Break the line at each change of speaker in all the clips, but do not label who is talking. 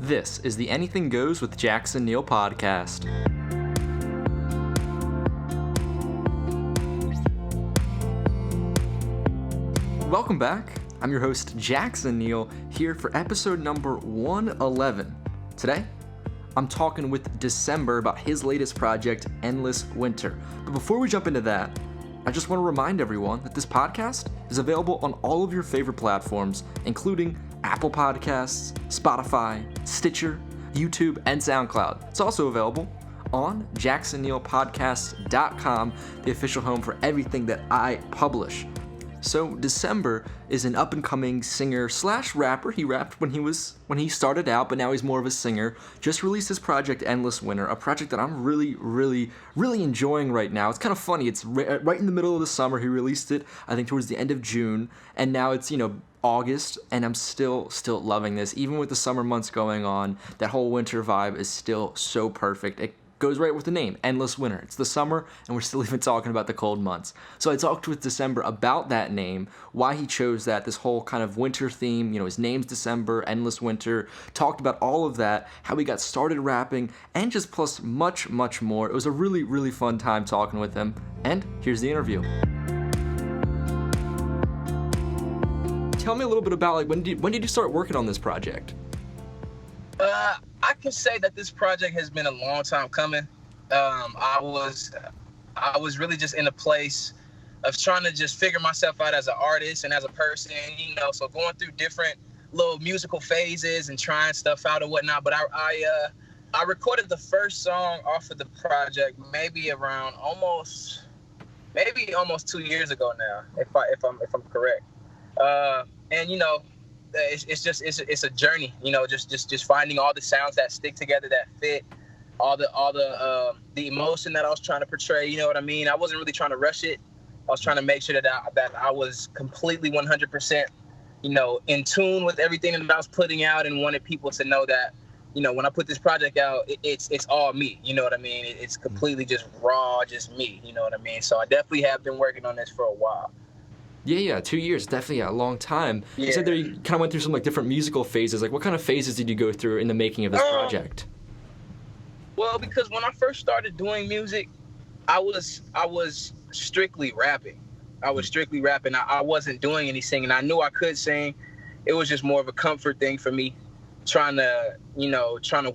This is the Anything Goes with Jackson Neill podcast. Welcome back. I'm your host, Jackson Neill, here for episode number 111. Today, I'm talking with December about his latest project, EndlessWinter. But before we jump into that, I just want to remind everyone that this podcast is available on all of your favorite platforms, including Apple Podcasts, Spotify, Stitcher, YouTube, and SoundCloud. It's also available on jacksonneillpodcasts.com, the official home for everything that I publish. So December is an up-and-coming singer/rapper. He rapped when he started out, but now he's more of a singer. Just released his project EndlessWinter, a project that I'm really enjoying right now. It's kind of funny. It's right in the middle of the summer. He released it, I think, towards the end of June, and now it's, August, and I'm still loving this. Even with the summer months going on, that whole winter vibe is still so perfect. It goes right with the name, Endless Winter. It's the summer, and we're still even talking about the cold months. So I talked with December about that name, why he chose that, this whole kind of winter theme. His name's December, Endless Winter. Talked about all of that, how he got started rapping, and just plus much more. It was a really fun time talking with him. And here's the interview. Tell me a little bit about when did you start working on this project?
I can say that this project has been a long time coming. I was really just in a place of trying to just figure myself out as an artist and as a person, so going through different little musical phases and trying stuff out and whatnot. But I recorded the first song off of the project maybe around almost 2 years ago now, if I'm correct. It's a journey, just finding all the sounds that stick together, that fit, all the emotion that I was trying to portray. You know what I mean? I wasn't really trying to rush it. I was trying to make sure that I was completely 100%, in tune with everything that I was putting out, and wanted people to know that, when I put this project out, it's all me. You know what I mean? It's completely just raw, just me. You know what I mean? So I definitely have been working on this for a while.
Yeah, 2 years, definitely a long time. Yeah. You said there you kind of went through some different musical phases. What kind of phases did you go through in the making of this project?
Well, because when I first started doing music, I was strictly rapping. I wasn't doing any singing. I knew I could sing. It was just more of a comfort thing for me, trying to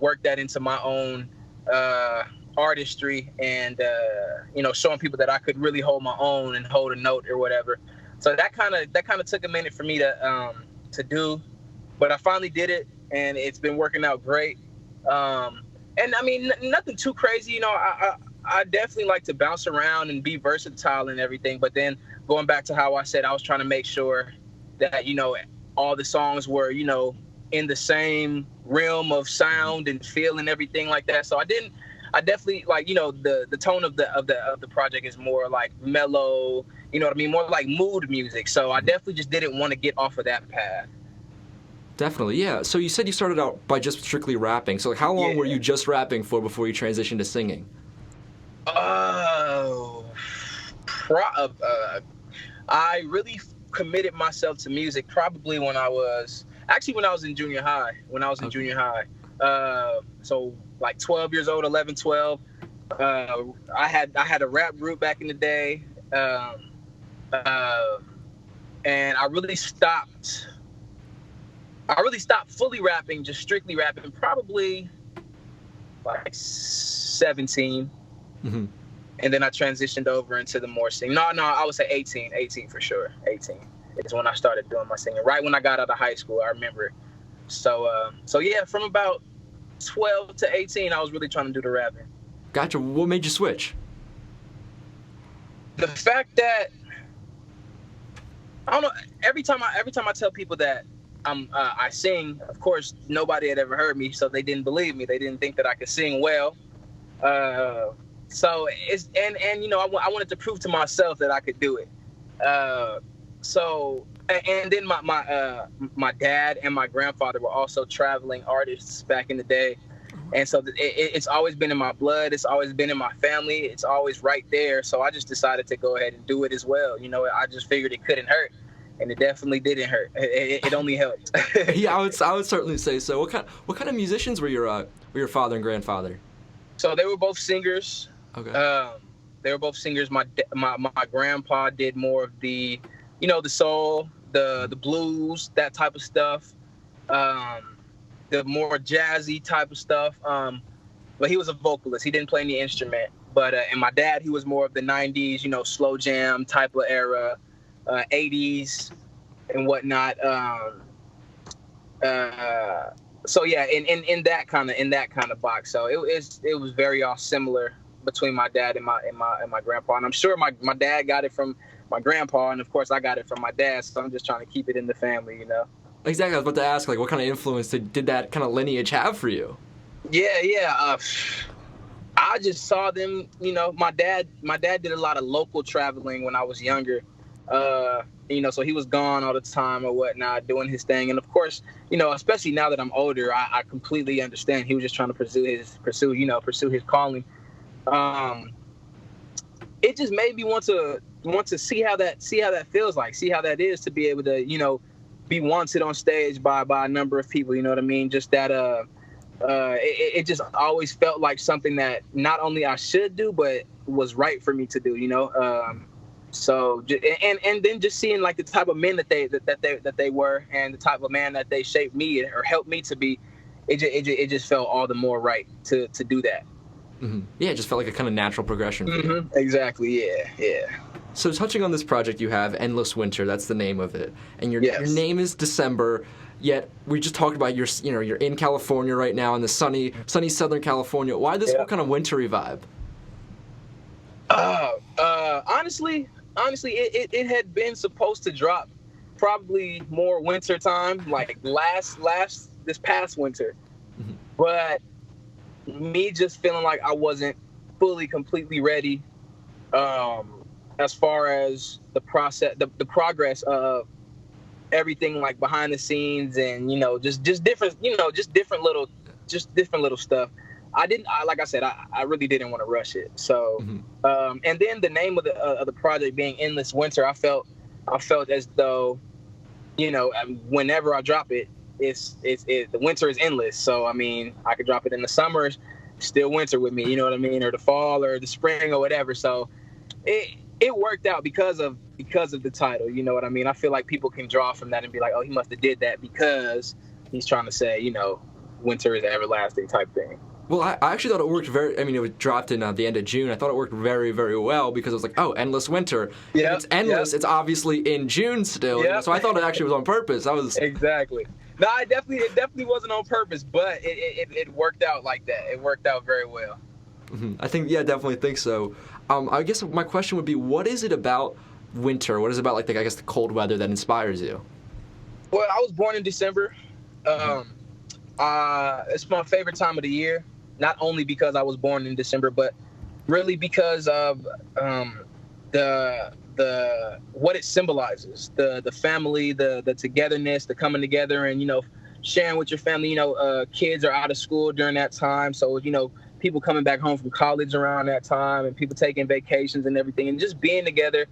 work that into my own artistry, and showing people that I could really hold my own and hold a note or whatever. So that kind of took a minute for me to do, but I finally did it, and it's been working out great. And I mean, nothing too crazy. I definitely like to bounce around and be versatile and everything. But then going back to how I said, I was trying to make sure that all the songs were in the same realm of sound and feel and everything like that. So I definitely the tone of the project is more like mellow, more like mood music. So I definitely just didn't want to get off of that path.
Definitely, yeah. So you said you started out by just strictly rapping. So how long were you just rapping for before you transitioned to singing?
I really committed myself to music probably when I was in junior high. Junior high. So like 12 years old, 11, 12. I had a rap group back in the day. And I really stopped fully rapping, just strictly rapping, probably like 17.
Mm-hmm.
And then I transitioned over into the more singing. No, I would say 18 for sure. 18 is when I started doing my singing, right when I got out of high school. I remember it. So yeah, from about 12 to 18, I was really trying to do the rapping.
Gotcha. What made you switch?
The fact that I don't know. Every time I tell people that I sing, of course nobody had ever heard me, so they didn't believe me. They didn't think that I could sing well. So it's and I wanted to prove to myself that I could do it. So and then my dad and my grandfather were also traveling artists back in the day. And so it's always been in my blood. It's always been in my family. It's always right there. So I just decided to go ahead and do it as well. I just figured it couldn't hurt. and it definitely didn't hurt. It only helped.
Yeah, I would certainly say so. What kind of musicians were your father and grandfather?
So they were both singers.
Okay.
They were both singers. My grandpa did more of the, the soul, the blues, that type of stuff. The more jazzy type of stuff. But he was a vocalist. He didn't play any instrument. But and my dad, he was more of the 90s, slow jam type of era, 80s and whatnot. So yeah, in that kind of box. So it was very all similar between my dad and my grandpa. And I'm sure my dad got it from my grandpa, and of course I got it from my dad. So I'm just trying to keep it in the family,
Exactly. I was about to ask, like, what kind of influence did that kind of lineage have for you?
Yeah. I just saw them, my dad did a lot of local traveling when I was younger. So he was gone all the time or whatnot, doing his thing. And of course, especially now that I'm older, I completely understand. He was just trying to pursue his calling. It just made me want to see how that feels like, see how that is to be able to, be wanted on stage by a number of people. You know what I mean? Just that, it just always felt like something that not only I should do, but was right for me to do, So and then just seeing like the type of men that they were, and the type of man that they shaped me or helped me to be, it just felt all the more right to do that.
Mm-hmm. Yeah, it just felt like a kind of natural progression for you.
Exactly. Yeah.
So touching on this project you have, EndlessWinter, that's the name of it, and your name is December. Yet we just talked about you're in California right now, in the sunny Southern California. Why this whole kind of wintry vibe?
Honestly, it had been supposed to drop probably more winter time, like this past winter. Mm-hmm. But me just feeling like I wasn't fully, completely ready, as far as the process, the progress of everything, like behind the scenes, and just different, just different little stuff. Like I said, I really didn't want to rush it. So, mm-hmm. And then the name of the project being EndlessWinter, I felt as though, whenever I drop it, the winter is endless. So I mean, I could drop it in the summer, it's still winter with me. You know what I mean? Or the fall or the spring or whatever. So it worked out because of the title. You know what I mean? I feel like people can draw from that and be like, oh, he must have did that because he's trying to say, winter is everlasting type thing.
Well, I actually thought it worked it was dropped in the end of June. I thought it worked very, very well because it was like, oh, EndlessWinter. Yeah. If it's endless, it's obviously in June still.
Yep.
So I thought it actually was on purpose.
Exactly. No, it definitely wasn't on purpose, but it worked out like that. It worked out very well.
Mm-hmm. I definitely think so. I guess my question would be, what is it about winter? What is it about, the cold weather that inspires you?
Well, I was born in December. It's my favorite time of the year. Not only because I was born in December, but really because of the what it symbolizes, the family, the togetherness, the coming together, and sharing with your family. Kids are out of school during that time, so people coming back home from college around that time, and people taking vacations and everything, and just being together,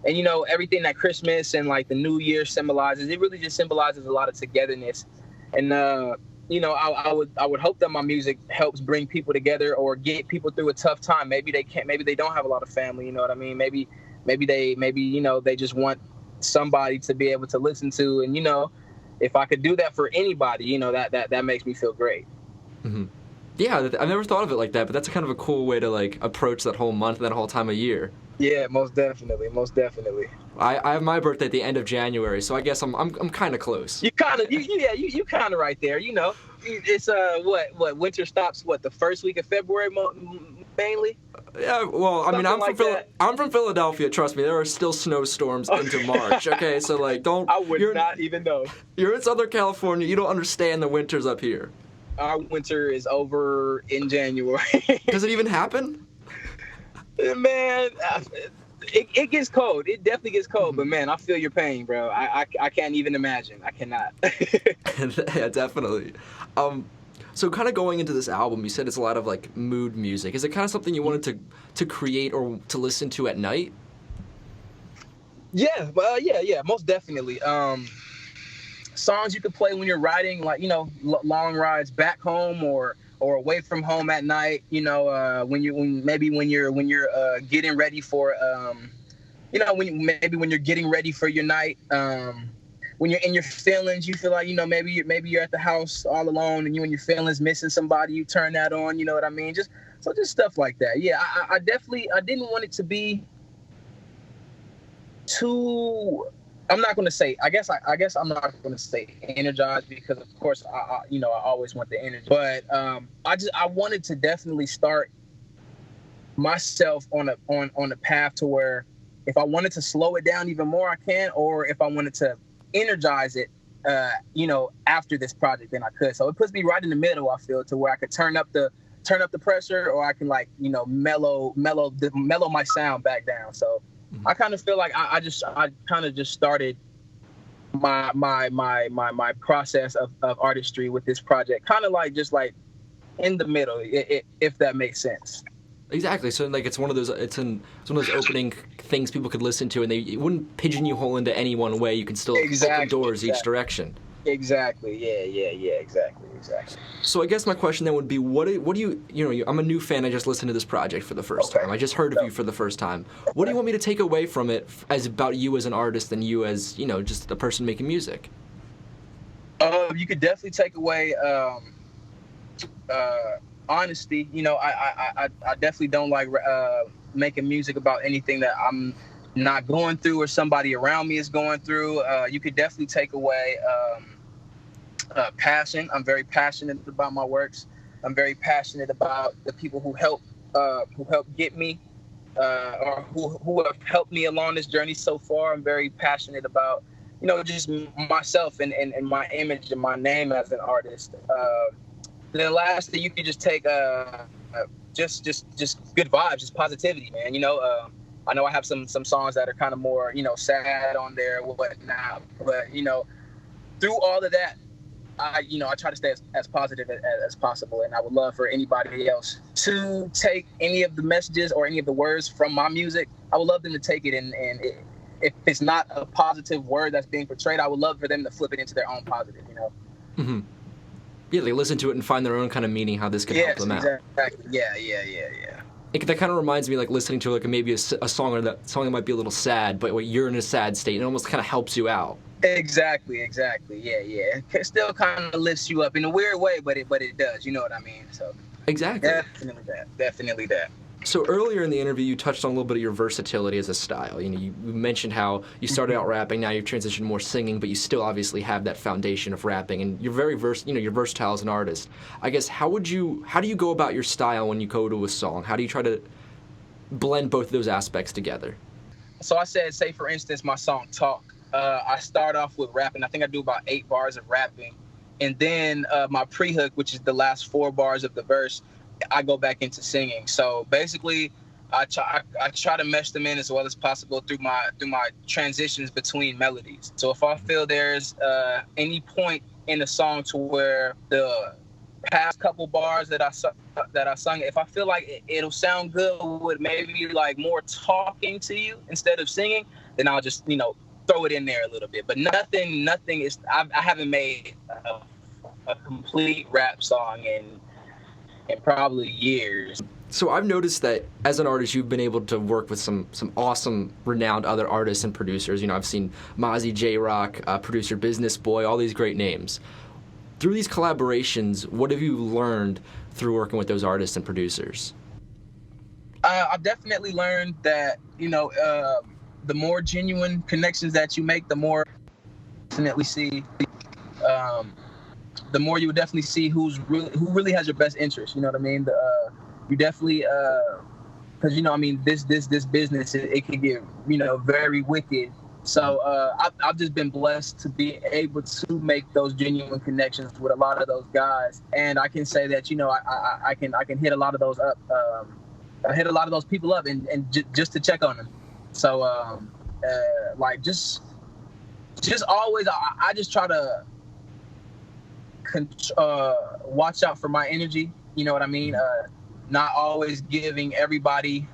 and everything that Christmas and like the New Year symbolizes. It really just symbolizes a lot of togetherness, and I would hope that my music helps bring people together or get people through a tough time. Maybe they don't have a lot of family, you know what I mean? Maybe they just want somebody to be able to listen to, and if I could do that for anybody, that makes me feel great.
Mm-hmm. Yeah, I've never thought of it like that, but that's kind of a cool way to approach that whole month, that whole time of year.
Yeah, most definitely.
I have my birthday at the end of January, so I guess I'm kind of close.
You kind of right there. It's what winter stops the first week of February mainly.
Yeah, well, I mean, I'm from Philadelphia. Trust me, there are still snowstorms into March. Okay, so don't.
I would not even know.
You're in Southern California. You don't understand the winters up here.
Our winter is over in January.
Does it even happen?
Man, it gets cold. It definitely gets cold. But man, I feel your pain, bro. I can't even imagine. I cannot.
Yeah, definitely. So kind of going into this album, you said it's a lot of mood music. Is it kind of something you wanted to create or to listen to at night?
Yeah, most definitely. Songs you could play when you're riding, like, long rides back home or away from home at night. When you're getting ready for when you're getting ready for your night. When you're in your feelings, you feel like, maybe you're at the house all alone and you and your feelings missing somebody, you turn that on, you know what I mean? Just stuff like that. Yeah, I definitely, I didn't want it to be too, I'm not going to say, I guess I'm not going to say energized, because of course I always want the energy, but I wanted to definitely start myself on a path to where if I wanted to slow it down even more, I can, or if I wanted to energize it, after this project, then I could. So it puts me right in the middle, I feel, to where I could turn up the pressure, or I can, like, mellow my sound back down. So I kind of feel like I kind of just started my process of artistry with this project, kind of like just like in the middle, if that makes sense.
Exactly. So like it's one of those opening things people could listen to, and it wouldn't pigeonhole into any one way. You could still open doors each direction.
Exactly. Yeah. Exactly.
So I guess my question then would be, what do you I'm a new fan. I just listened to this project for the first time. I just heard of you for the first time. What do you want me to take away from it as about you as an artist and you as, just a person making music?
You could definitely take away honesty. I definitely don't like making music about anything that I'm not going through or somebody around me is going through. You could definitely take away passion. I'm very passionate about my works. I'm very passionate about the people who help get me, or who have helped me along this journey so far. I'm very passionate about, just myself and my image and my name as an artist. Then lastly, you could just take just good vibes, just positivity, man. I know I have some songs that are kind of more, sad on there, whatnot, but through all of that, I try to stay as positive as possible, and I would love for anybody else to take any of the messages or any of the words from my music. I would love them to take it, and if it's not a positive word that's being portrayed, I would love for them to flip it into their own positive.
Mm-hmm. Yeah, they listen to it and find their own kind of meaning, how this could help them out.
Exactly. Yeah.
That kind of reminds me, like, listening to maybe a song, or that song that might be a little sad, but you're in a sad state, and it almost kind of helps you out.
Exactly. Yeah. It still kind of lifts you up in a weird way, but it does. You know what I mean? So
exactly.
Definitely that.
So earlier in the interview, you touched on a little bit of your versatility as a style. You mentioned how you started out rapping, now you've transitioned more singing, but you still obviously have that foundation of rapping, and you're very you're versatile as an artist. I guess how do you go about your style when you go to a song? How do you try to blend both of those aspects together?
So I say for instance, my song Talk. I start off with rapping. I think I do about 8 bars of rapping, and then my pre-hook, which is the last 4 bars of the verse, I go back into singing. So basically, I try to mesh them in as well as possible through my transitions between melodies. So if I feel there's any point in the song to where the past couple bars that I sung, if I feel like it'll sound good with maybe like more talking to you instead of singing, then I'll just throw it in there a little bit. But nothing is. I haven't made a complete rap song in probably years.
So I've noticed that as an artist, you've been able to work with some awesome, renowned other artists and producers. I've seen Mozzie, J-Rock, producer Business Boy, all these great names. Through these collaborations, what have you learned through working with those artists and producers?
I've definitely learned that, the more genuine connections that you make, the more definitely see, the more you would definitely see who really has your best interest. You know what I mean? You definitely, because this business, it can get very wicked. So I've just been blessed to be able to make those genuine connections with a lot of those guys, and I can say that I can hit a lot of those up. I hit a lot of those people up and just to check on them. So like just always, I just try to watch out for my energy. You know what I mean? Not always giving everybody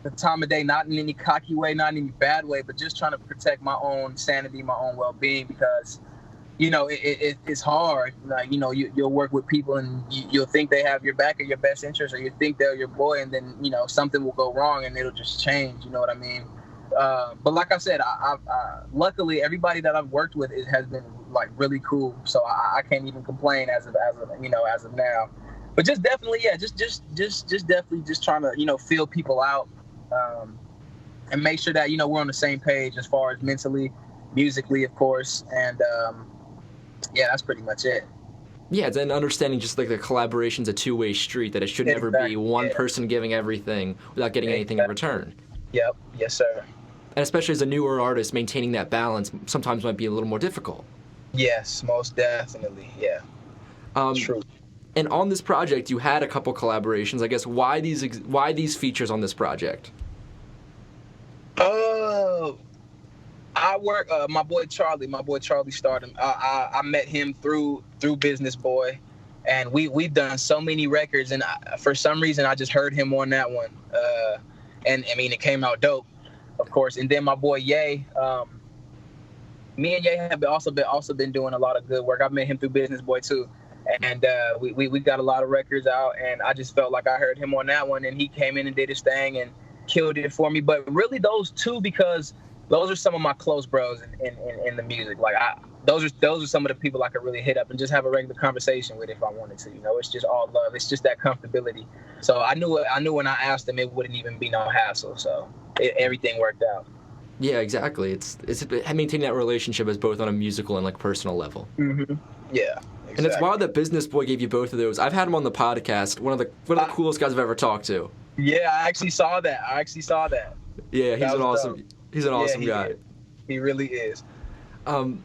the time of day, not in any cocky way, not in any bad way, but just trying to protect my own sanity, my own well-being, because it's hard. Like, you'll work with people and you'll think they have your back or your best interest, or you think they're your boy, and then something will go wrong and it'll just change. You know what I mean? But like I said, I luckily everybody that I've worked with has been like really cool, so I can't even complain as of now. But just definitely, just definitely just trying to feel people out, and make sure that we're on the same page as far as mentally, musically, of course, and that's pretty much it.
Yeah, it's an understanding just like the collaboration's a two-way street, that it should never be one person giving everything without getting anything in return.
Yep. Yes, sir.
And especially as a newer artist, maintaining that balance sometimes might be a little more difficult.
Yes, most definitely. Yeah. True.
And on this project, you had a couple collaborations. I guess why these features on this project?
I work. My boy Charlie started. I met him through Business Boy, and we've done so many records. And for some reason, I just heard him on that one. And I mean, it came out dope, of course. And then my boy Ye, me and Ye have also been doing a lot of good work. I met him through Business Boy too, and we got a lot of records out. And I just felt like I heard him on that one, and he came in and did his thing and killed it for me. But really, those two, because those are some of my close bros in the music. Like those are some of the people I could really hit up and just have a regular conversation with if I wanted to. It's just all love. It's just that comfortability. So I knew when I asked them, it wouldn't even be no hassle. So everything worked out.
Yeah, exactly. It's maintaining that relationship as both on a musical and like personal level.
Mm-hmm. Yeah. Exactly.
And it's wild that Business Boy gave you both of those. I've had him on the podcast. One of the coolest guys I've ever talked to.
Yeah, I actually saw that.
Yeah, he's an awesome guy.
He really is.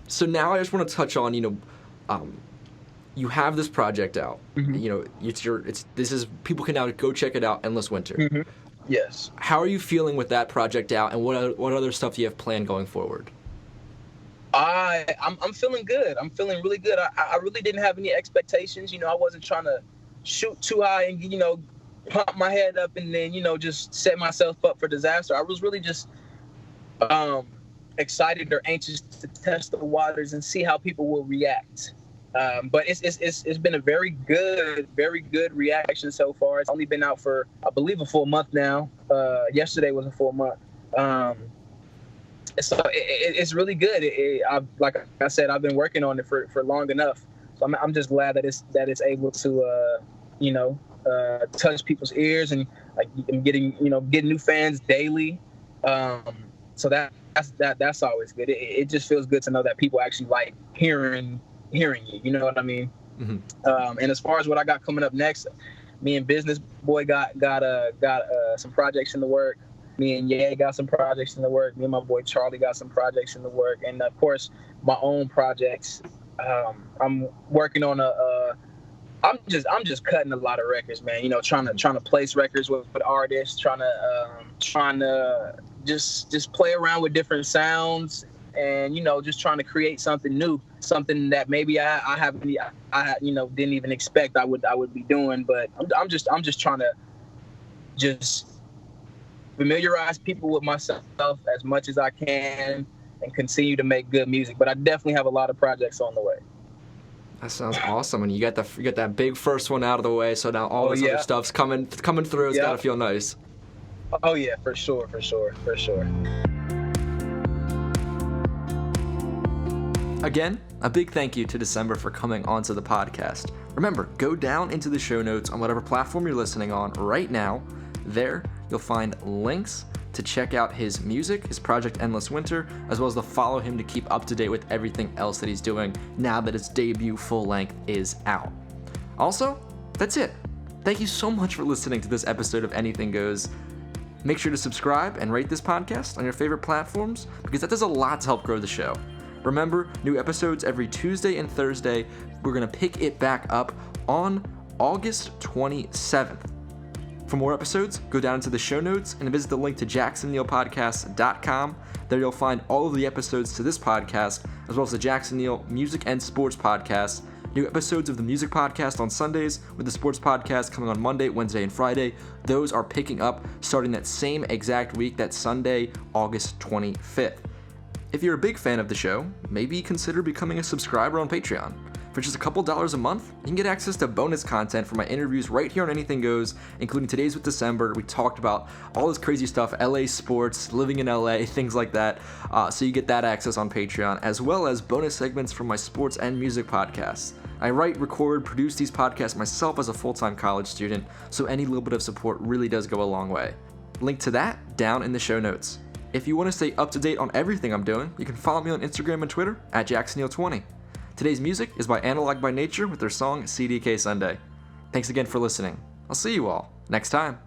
So now I just want to touch on, you have this project out.
Mm-hmm.
People can now go check it out, EndlessWinter.
Mm-hmm. Yes.
How are you feeling with that project out, and what other stuff do you have planned going forward?
I'm feeling good. I'm feeling really good. I really didn't have any expectations. I wasn't trying to shoot too high and pump my head up and then just set myself up for disaster. I was really just excited or anxious to test the waters and see how people will react. But it's been a very good reaction so far. It's only been out for, I believe, a full month now. Yesterday was a full month. So it's really good. Like I said, I've been working on it for long enough. So I'm just glad that it's able to touch people's ears, and like I'm getting new fans daily. So that's always good. It just feels good to know that people actually like hearing you. You know what I mean? Mm-hmm. And as far as what I got coming up next, me and Business Boy got some projects in the work. Me and Ye got some projects in the work. Me and my boy Charlie got some projects in the work, and of course my own projects. I'm working on I'm just cutting a lot of records, man. Trying to place records with artists, trying to just play around with different sounds, and just trying to create something new, something that maybe I didn't even expect I would be doing. But I'm just trying to just familiarize people with myself as much as I can and continue to make good music. But I definitely have a lot of projects on the way.
That sounds awesome, and you got that big first one out of the way, so now all this other stuff's coming through. It's gotta feel nice.
Oh yeah, for sure.
Again, a big thank you to December for coming onto the podcast. Remember, go down into the show notes on whatever platform you're listening on right now. There, you'll find links to check out his music, his project EndlessWinter, as well as to follow him to keep up to date with everything else that he's doing now that his debut full length is out. Also, that's it. Thank you so much for listening to this episode of Anything Goes. Make sure to subscribe and rate this podcast on your favorite platforms, because that does a lot to help grow the show. Remember, new episodes every Tuesday and Thursday. We're going to pick it back up on August 27th. For more episodes, go down into the show notes and visit the link to JacksonNeillPodcast.com. There you'll find all of the episodes to this podcast, as well as the Jackson Neill Music and Sports Podcast, New episodes of the music podcast on Sundays, with the sports podcast coming on Monday, Wednesday, and Friday. Those are picking up starting that same exact week, that Sunday, August 25th. If you're a big fan of the show, maybe consider becoming a subscriber on Patreon. For just a couple dollars a month, you can get access to bonus content from my interviews right here on Anything Goes, including today's with December. We talked about all this crazy stuff, LA sports, living in LA, things like that. So you get that access on Patreon, as well as bonus segments from my sports and music podcasts. I write, record, produce these podcasts myself as a full-time college student, so any little bit of support really does go a long way. Link to that down in the show notes. If you want to stay up to date on everything I'm doing, you can follow me on Instagram and Twitter at JacksonNeill20. Today's music is by Analog by Nature with their song CDK Sunday. Thanks again for listening. I'll see you all next time.